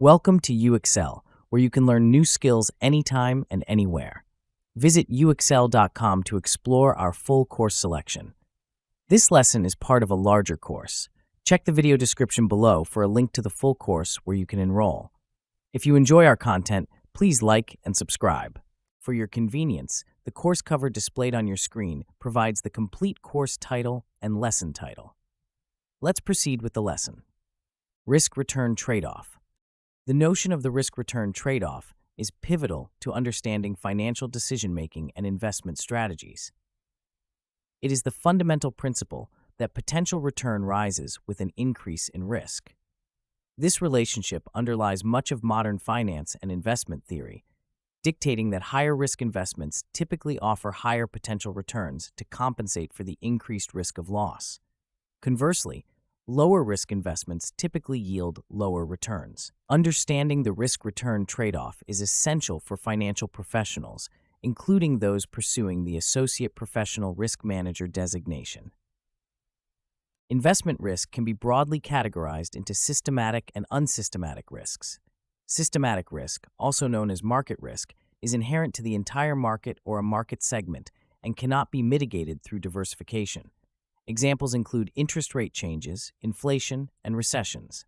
Welcome to UXL, where you can learn new skills anytime and anywhere. Visit uxl.com to explore our full course selection. This lesson is part of a larger course. Check the video description below for a link to the full course where you can enroll. If you enjoy our content, please like and subscribe. For your convenience, the course cover displayed on your screen provides the complete course title and lesson title. Let's proceed with the lesson. Risk-return trade-off. The notion of the risk-return trade-off is pivotal to understanding financial decision-making and investment strategies. It is the fundamental principle that potential return rises with an increase in risk. This relationship underlies much of modern finance and investment theory, dictating that higher-risk investments typically offer higher potential returns to compensate for the increased risk of loss. Conversely, lower-risk investments typically yield lower returns. Understanding the risk-return trade-off is essential for financial professionals, including those pursuing the Associate Professional Risk Manager designation. Investment risk can be broadly categorized into systematic and unsystematic risks. Systematic risk, also known as market risk, is inherent to the entire market or a market segment and cannot be mitigated through diversification. Examples include interest rate changes, inflation, and recessions.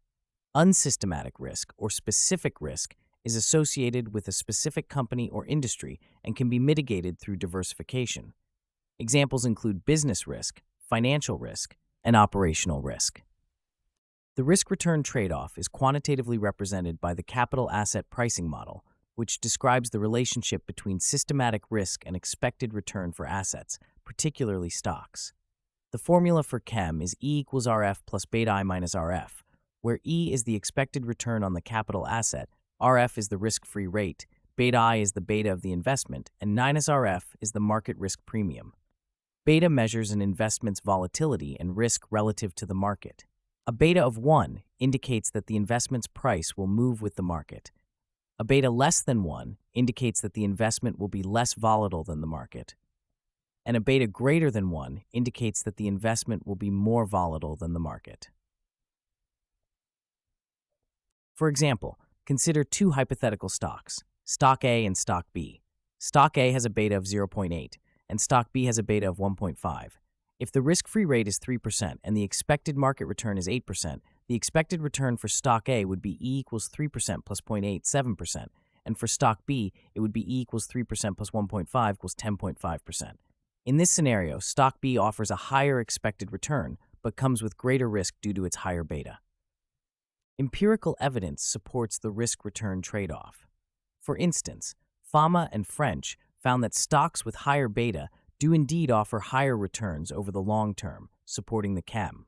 Unsystematic risk, or specific risk, is associated with a specific company or industry and can be mitigated through diversification. Examples include business risk, financial risk, and operational risk. The risk-return trade-off is quantitatively represented by the capital asset pricing model, which describes the relationship between systematic risk and expected return for assets, particularly stocks. The formula for CHEM is E equals RF plus beta I minus RF, where E is the expected return on the capital asset, RF is the risk-free rate, beta I is the beta of the investment, and minus RF is the market risk premium. Beta measures an investment's volatility and risk relative to the market. A beta of 1 indicates that the investment's price will move with the market. A beta less than 1 indicates that the investment will be less volatile than the market. And a beta greater than 1 indicates that the investment will be more volatile than the market. For example, consider two hypothetical stocks, Stock A and Stock B. Stock A has a beta of 0.8, and Stock B has a beta of 1.5. If the risk-free rate is 3% and the expected market return is 8%, the expected return for Stock A would be E equals 3% plus 0.87%, and for Stock B, it would be E equals 3% plus 1.5 equals 10.5%. In this scenario, Stock B offers a higher expected return, but comes with greater risk due to its higher beta. Empirical evidence supports the risk-return trade-off. For instance, Fama and French found that stocks with higher beta do indeed offer higher returns over the long term, supporting the CHEM.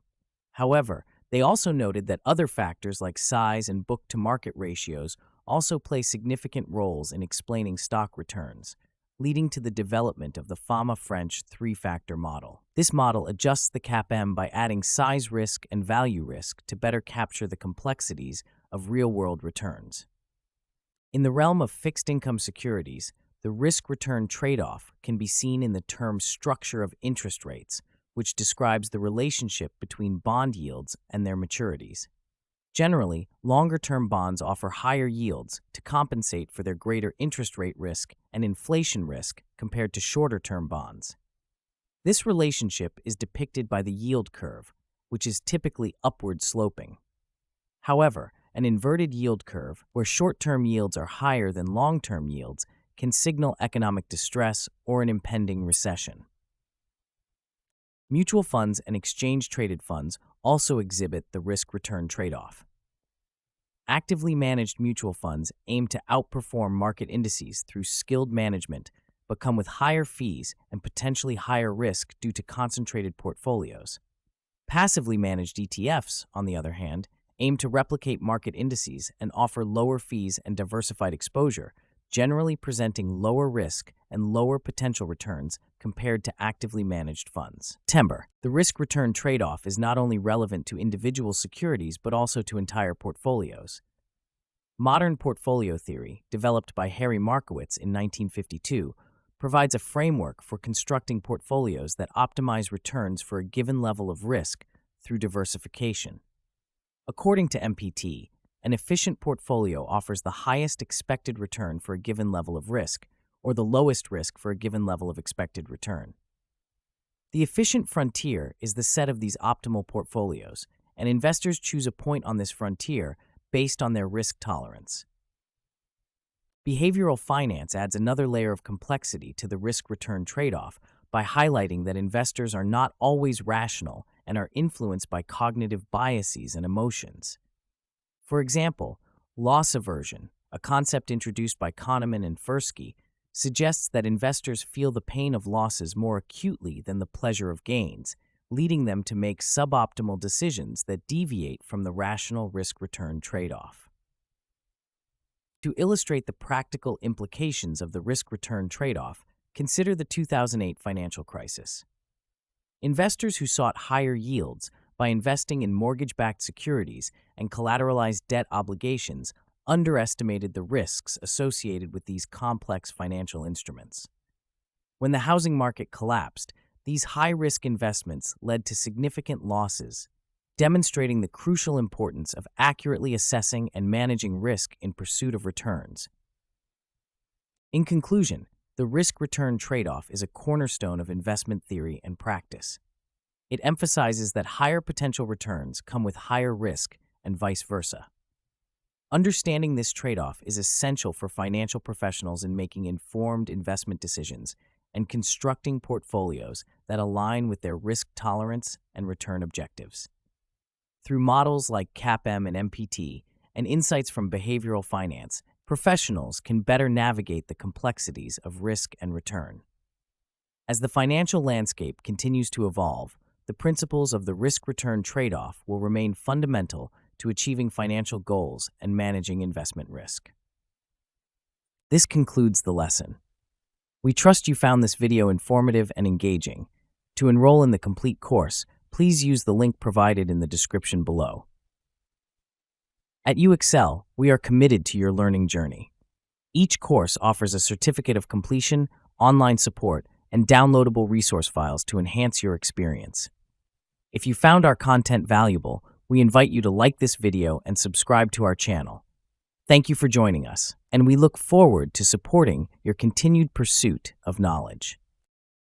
However, they also noted that other factors like size and book-to-market ratios also play significant roles in explaining stock returns, leading to the development of the Fama-French three-factor model. This model adjusts the CAPM by adding size risk and value risk to better capture the complexities of real-world returns. In the realm of fixed-income securities, the risk-return trade-off can be seen in the term structure of interest rates, which describes the relationship between bond yields and their maturities. Generally, longer-term bonds offer higher yields to compensate for their greater interest rate risk and inflation risk compared to shorter-term bonds. This relationship is depicted by the yield curve, which is typically upward sloping. However, an inverted yield curve, where short-term yields are higher than long-term yields, can signal economic distress or an impending recession. Mutual funds and exchange-traded funds also exhibit the risk-return trade-off. Actively managed mutual funds aim to outperform market indices through skilled management, but come with higher fees and potentially higher risk due to concentrated portfolios. Passively managed ETFs, on the other hand, aim to replicate market indices and offer lower fees and diversified exposure, generally presenting lower risk and lower potential returns compared to actively managed funds. The risk-return trade-off is not only relevant to individual securities but also to entire portfolios. Modern portfolio theory, developed by Harry Markowitz in 1952, provides a framework for constructing portfolios that optimize returns for a given level of risk through diversification. According to MPT, an efficient portfolio offers the highest expected return for a given level of risk, or the lowest risk for a given level of expected return. The efficient frontier is the set of these optimal portfolios, and investors choose a point on this frontier based on their risk tolerance. Behavioral finance adds another layer of complexity to the risk-return trade-off by highlighting that investors are not always rational and are influenced by cognitive biases and emotions. For example, loss aversion, a concept introduced by Kahneman and Tversky, suggests that investors feel the pain of losses more acutely than the pleasure of gains, leading them to make suboptimal decisions that deviate from the rational risk-return trade-off. To illustrate the practical implications of the risk-return trade-off, consider the 2008 financial crisis. Investors who sought higher yields by investing in mortgage-backed securities and collateralized debt obligations underestimated the risks associated with these complex financial instruments. When the housing market collapsed, these high-risk investments led to significant losses, demonstrating the crucial importance of accurately assessing and managing risk in pursuit of returns. In conclusion, the risk-return trade-off is a cornerstone of investment theory and practice. It emphasizes that higher potential returns come with higher risk and vice versa. Understanding this trade-off is essential for financial professionals in making informed investment decisions and constructing portfolios that align with their risk tolerance and return objectives. Through models like CAPM and MPT and insights from behavioral finance, professionals can better navigate the complexities of risk and return. As the financial landscape continues to evolve, the principles of the risk-return trade-off will remain fundamental to achieving financial goals and managing investment risk. This concludes the lesson. We trust you found this video informative and engaging. To enroll in the complete course, please use the link provided in the description below. At UXL, we are committed to your learning journey. Each course offers a certificate of completion, online support, and downloadable resource files to enhance your experience. If you found our content valuable, we invite you to like this video and subscribe to our channel. Thank you for joining us, and we look forward to supporting your continued pursuit of knowledge.